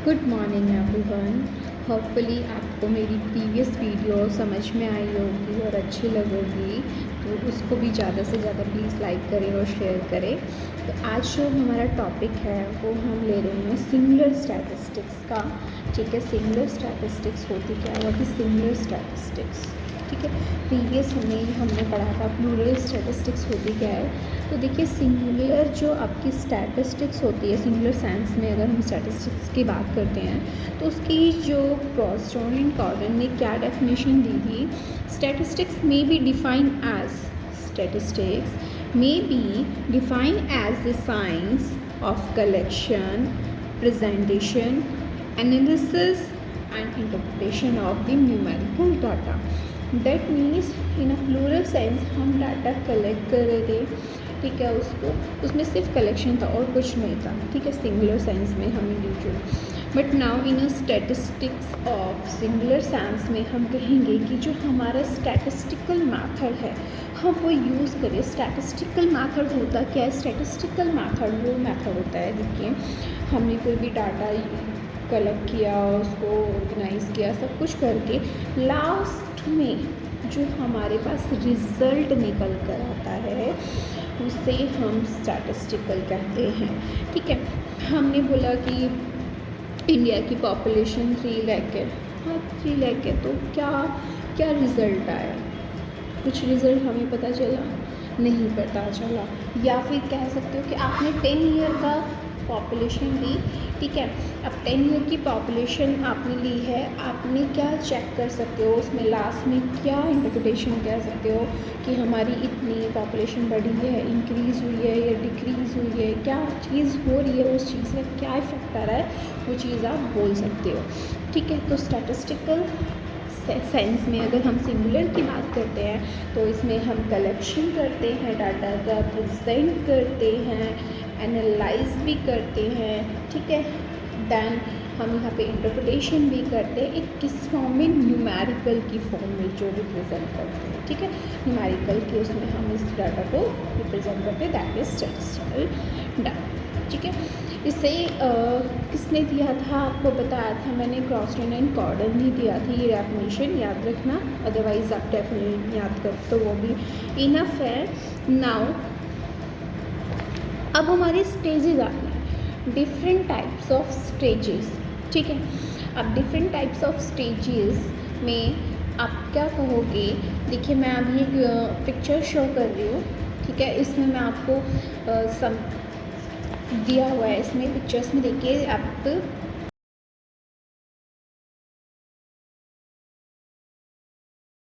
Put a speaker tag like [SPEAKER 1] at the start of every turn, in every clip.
[SPEAKER 1] Good morning everyone. Hopefully आपको मेरी previous video समझ में आई होगी और अच्छी लगेगी, तो उसको भी ज़्यादा से ज़्यादा प्लीज़ लाइक करें और शेयर करें। तो आज जो हमारा टॉपिक है वो हम ले रहे हैं सिंगुलर स्टैटिस्टिक्स का। ठीक है, सिंगुलर स्टैटिस्टिक्स होती क्या है, व्हाट इज सिंगुलर स्टैटिस्टिक्स। ठीक है, प्रीवियस हमने पढ़ा था प्लूरल स्टैटिस्टिक्स होती क्या है। तो देखिए, सिंगुलर जो आपकी स्टैटिस्टिक्स होती है, सिंगुलर साइंस में अगर हम स्टैटिस्टिक्स की बात करते हैं तो उसकी जो क्रॉसटोन एंड कॉर्डन ने क्या डेफिनेशन दी थी, स्टैटिस्टिक्स में be define as statistics may be defined as the science of collection, presentation, analysis and interpretation of the numerical data. That means in a plural sense हम डाटा कलेक्ट कर रहे थे। ठीक है, उसमें सिर्फ कलेक्शन था और कुछ नहीं था। ठीक है, सिंगुलर सेंस में हम individual. But now in a statistics of singular sense में हम कहेंगे कि जो हमारा स्टैटिस्टिकल मेथड है हम वो यूज़ करें। स्टैटिस्टिकल मेथड होता क्या है? स्टैटिस्टिकल मेथड वो मेथड होता है, देखिए, हमने कोई भी डाटा कलेक्ट किया, उसको ऑर्गेनाइज़ किया, सब कुछ करके लास्ट में जो हमारे पास रिज़ल्ट निकल कर आता है उसे हम स्टैटिस्टिकल कहते हैं। ठीक है, हमने बोला कि इंडिया की पॉपुलेशन 3 लाख है। हाँ, 3 लाख है, तो क्या क्या रिज़ल्ट आया? कुछ रिज़ल्ट हमें पता चला? नहीं पता चला। या फिर कह सकते हो कि आपने 10 ईयर का पॉपुलेशन ली। ठीक है, अब 10 ईयर की पॉपुलेशन आपने ली है, आपने क्या चेक कर सकते हो उसमें लास्ट में क्या इंटरप्रिटेशन कह सकते हो कि हमारी इतनी पॉपुलेशन बढ़ी है, इंक्रीज़ हुई है या डिक्रीज़ हुई है, क्या चीज़ हो रही है, उस चीज़ का क्या इफेक्ट आ रहा है, वो चीज़ आप बोल सकते हो। ठीक है, तो स्टैटिस्टिकल सेंस में अगर हम सिंगुलर की बात करते हैं तो इसमें हम कलेक्शन करते हैं, डाटा का प्रेजेंट करते हैं, एनालाइज भी करते हैं। ठीक है, दैन हम यहाँ पे इंटरप्रिटेशन भी करते हैं, एक किस फॉर्म में, न्यूमेरिकल की फॉर्म में जो रिप्रेजेंट करते हैं। ठीक है, न्यूमेरिकल के उसमें हम इस डाटा को रिप्रेजेंट करते हैं, दैट इज स्टैटिस्टिकल डाटा। ठीक है, इसे किसने दिया था? आपको बताया था मैंने, क्रॉसटोन एंड कॉर्डन ही दिया था ये डेफिनेशन, याद रखना, अदरवाइज आप डेफिनेट याद कर तो वो भी इनफ है। नाउ अब हमारे स्टेजेस आते हैं, डिफरेंट टाइप्स ऑफ स्टेजेस। ठीक है, अब डिफरेंट टाइप्स ऑफ स्टेजेस में आप क्या कहोगे? देखिए, मैं अभी एक पिक्चर शो कर रही हूँ। ठीक है, इसमें मैं आपको सम दिया हुआ है, इसमें पिक्चर्स में देखिए आप,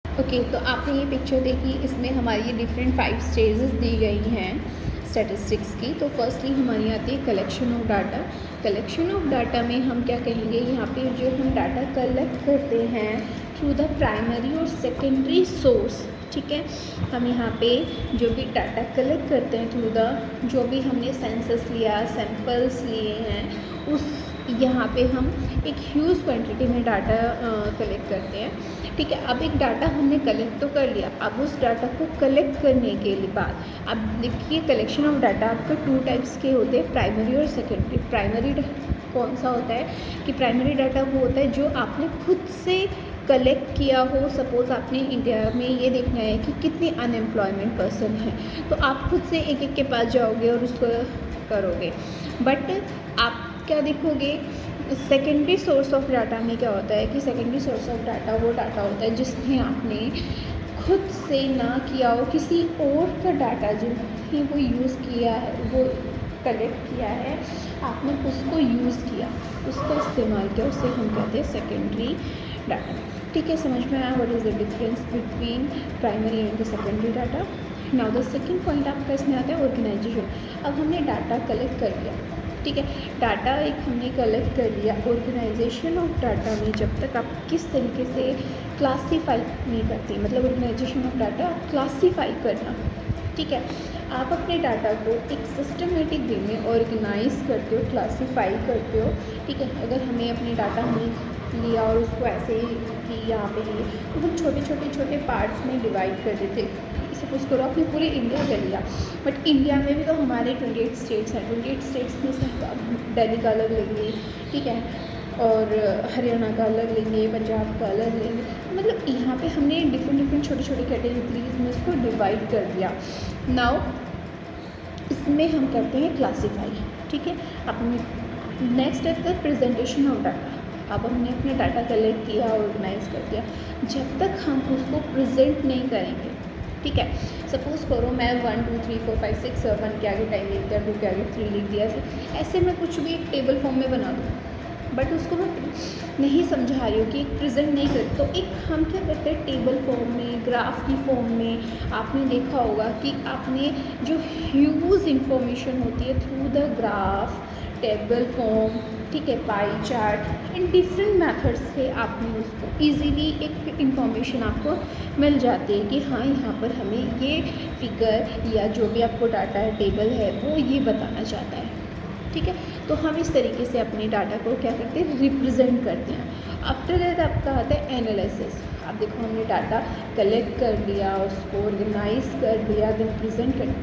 [SPEAKER 1] ओके, तो आपने ये पिक्चर देखी, इसमें हमारी ये डिफरेंट 5 स्टेजेस दी गई हैं स्टैटिस्टिक्स की। तो फर्स्टली हमारी आती है collection of data. Collection of data में हम क्या कहेंगे, यहाँ पे जो हम डाटा कलेक्ट करते हैं थ्रू द प्राइमरी और सेकेंडरी सोर्स। ठीक है, हम यहाँ पे जो भी डाटा कलेक्ट करते हैं थ्रू द, जो भी हमने सेंसस लिया, सैंपल्स लिए हैं, उस यहाँ पे हम एक ह्यूज क्वांटिटी में डाटा कलेक्ट करते हैं। ठीक है, अब एक डाटा हमने कलेक्ट तो कर लिया, अब उस डाटा को कलेक्ट करने के लिए बाद, अब देखिए कलेक्शन ऑफ डाटा आपके 2 टाइप्स के होते हैं, प्राइमरी और सेकेंडरी। प्राइमरी कौन सा होता है कि प्राइमरी डाटा वो होता है जो आपने खुद से कलेक्ट किया हो। सपोज़ आपने इंडिया में ये देखना है कि कितने अनएम्प्लॉयमेंट पर्सन हैं, तो आप खुद से एक एक के पास जाओगे और उसको करोगे। बट आप क्या देखोगे, सेकेंडरी सोर्स ऑफ डाटा में क्या होता है कि सेकेंडरी सोर्स ऑफ डाटा वो डाटा होता है जिसमें आपने खुद से ना किया हो, किसी और का डाटा जिन्हें वो यूज़ किया है, वो कलेक्ट किया है, आपने उसको यूज़ किया, उसका इस्तेमाल किया, उससे हम कहते हैं सेकेंडरी डाटा। ठीक है, समझ में आया what is the difference between primary and the secondary data. Now the second point आपका इसमें आता है ऑर्गेनाइजेशन। अब हमने डाटा कलेक्ट कर लिया, ठीक है, डाटा एक हमने कलेक्ट कर लिया। ऑर्गेनाइजेशन ऑफ डाटा में जब तक आप किस तरीके से क्लासीफाई नहीं करते, मतलब ऑर्गेनाइजेशन ऑफ डाटा क्लासीफाई करना। ठीक है, आप अपने डाटा को एक सिस्टमेटिक वे में ऑर्गेनाइज करते हो, क्लासीफाई करते हो। ठीक है, अगर हमें अपने डाटा हमने लिया और उसको ऐसे ही कि यहाँ पे लिए, तो हम छोटे छोटे छोटे पार्ट्स में डिवाइड कर देते। सपोज करो आपने पूरे इंडिया का लिया, बट इंडिया में भी तो हमारे 28 स्टेट्स हैं। 28 स्टेट्स में से दिल्ली का अलग लेंगे, ठीक है, और हरियाणा का अलग लेंगे, पंजाब का अलग लेंगे। मतलब यहाँ पे हमने डिफरेंट छोटे छोटे कैटेगरीज में इसको डिवाइड कर दिया। नाउ इसमें हम करते हैं क्लासीफाई, ठीक है। अपने नेक्स्ट है प्रेजेंटेशन ऑफ डाटा। अब हमने अपना डाटा कलेक्ट किया, ऑर्गेनाइज कर दिया। जब तक हम उसको प्रेजेंट नहीं करेंगे, ठीक है, सपोज़ करो मैं 1 2 3 4 5 6 1 के आगे टाइम लिख दिया, 2 के आगे 3 लिख दिया, ऐसे मैं कुछ भी एक टेबल फॉर्म में बना दूँ, बट उसको मैं नहीं समझा रही हूँ कि एक प्रेजेंट नहीं कर, तो एक हम क्या करते हैं टेबल फॉर्म में, ग्राफ की फॉर्म में। आपने देखा होगा कि आपने जो ह्यूज इंफॉर्मेशन होती है through the graph, table form, ठीक है, pie chart, in different methods से आपने उसको इजीली एक इंफॉर्मेशन आपको मिल जाती है कि हाँ यहाँ पर हमें ये फिगर या जो भी आपको डाटा है, टेबल है, वो ये बताना चाहता है, ठीक है। तो हम इस तरीके से अपने डाटा को क्या करते हैं, रिप्रेजेंट करते हैं। आफ्टर दैट आपका आता है एनालिसिस। आप देखो हमने डाटा कलेक्ट कर लिया, उसको ऑर्गेनाइज कर लिया, देन प्रेजेंट कर।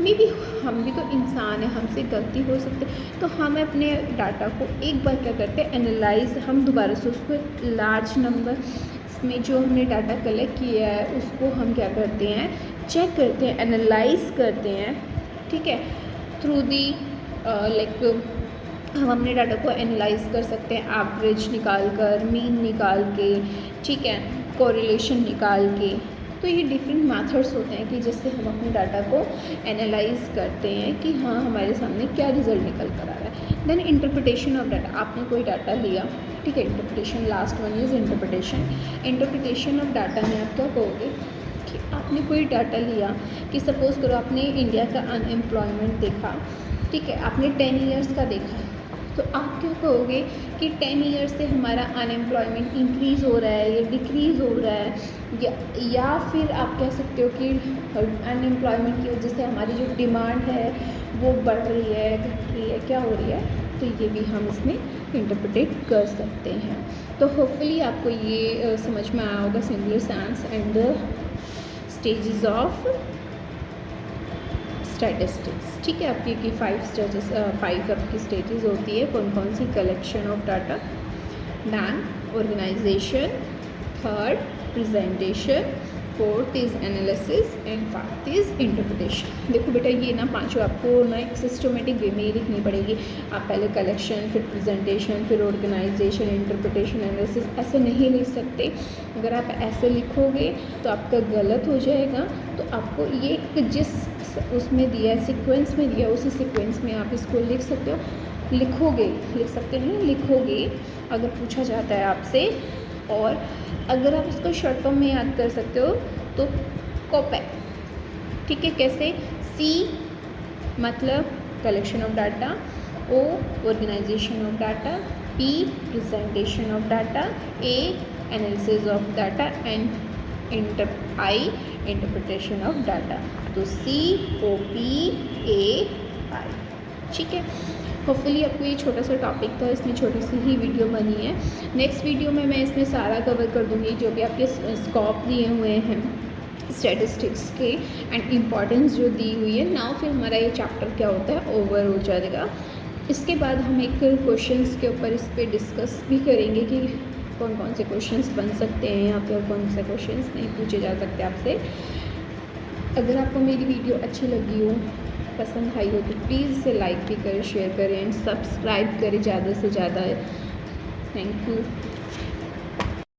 [SPEAKER 1] मे बी हम भी तो इंसान है, हमसे गलती हो सकती है, तो हम अपने डाटा को एक बार क्या करते हैं, एनालाइज, हम दोबारा से उसको लार्ज नंबर में जो हमने डाटा कलेक्ट किया है उसको हम क्या करते हैं, चेक करते हैं, एनालाइज करते हैं, ठीक है। थ्रू दी हम अपने डाटा को एनालाइज कर सकते हैं एवरेज निकाल कर, मीन निकाल के, ठीक है, कोरिलेशन निकाल के। तो ये डिफरेंट मेथड्स होते हैं कि जिससे हम अपने डाटा को एनालाइज करते हैं कि हाँ हमारे सामने क्या रिजल्ट निकल कर आ रहा है। Then interpretation of data. आपने कोई डाटा लिया, ठीक है, interpretation, last one is interpretation. Interpretation of data में आप क्या कहोगे कि आपने कोई डाटा लिया कि सपोज़ करो आपने इंडिया का अनएम्प्लॉयमेंट देखा, ठीक है, आपने 10 ईयर्स का देखा, तो आप क्या कहोगे कि 10 ईयर्स से हमारा अनएम्प्लॉयमेंट इंक्रीज़ हो रहा है या डिक्रीज़ हो रहा है, या फिर आप कह सकते हो कि अनएम्प्लॉयमेंट की वजह से हमारी जो डिमांड है वो बढ़ रही है, घट रही है, क्या हो रही है। तो ये भी हम इसमें इंटरप्रेट कर सकते हैं। तो होपफुली आपको ये समझ में आया होगा, singular sense and the stages of statistics, ठीक है। आपकी की 5 आपकी स्टेजेस होती है, कौन कौन सी, collection of data, then organisation, third presentation, fourth is analysis and fifth is interpretation. देखो बेटा ये ना पांचों आपको ना एक सिस्टमेटिक वे में लिखनी पड़ेगी। आप पहले कलेक्शन, फिर प्रेजेंटेशन, फिर ऑर्गेनाइजेशन, इंटरप्रिटेशन, एनालिसिस, ऐसे नहीं लिख सकते। अगर आप ऐसे लिखोगे तो आपका गलत हो जाएगा। तो आपको ये जिस उसमें दिया है, सीक्वेंस में दिया, उसी सीक्वेंस में आप इसको लिख सकते हो, लिखोगे, लिख सकते हैं, लिखोगे अगर पूछा जाता है आपसे। और अगर आप इसको शॉर्ट फॉर्म में याद कर सकते हो तो कोपैक, ठीक है। कैसे, सी मतलब collection of data, O organisation of data, P presentation of data, A analysis of data and I interpretation of data. तो सी ओ पी ए आई, ठीक है। होपफुली आपको ये छोटा सा टॉपिक था, इसमें छोटी सी ही वीडियो बनी है। नेक्स्ट वीडियो में मैं इसमें सारा कवर कर दूँगी जो भी आपके स्कोप दिए हुए हैं स्टैटिस्टिक्स के एंड इम्पॉर्टेंस जो दी हुई है। नाउ फिर हमारा ये चैप्टर क्या होता है, ओवर हो जाएगा। इसके बाद हम एक क्वेश्चंस के ऊपर इस पर डिस्कस भी करेंगे कि कौन कौन से क्वेश्चंस बन सकते हैं यहाँ पे और कौन से क्वेश्चंस नहीं पूछे जा सकते आपसे। अगर आपको मेरी वीडियो अच्छी लगी हो, पसंद आई हो, तो प्लीज़ इसे लाइक भी करें, शेयर करें एंड सब्सक्राइब करें ज़्यादा से ज़्यादा। Thank you.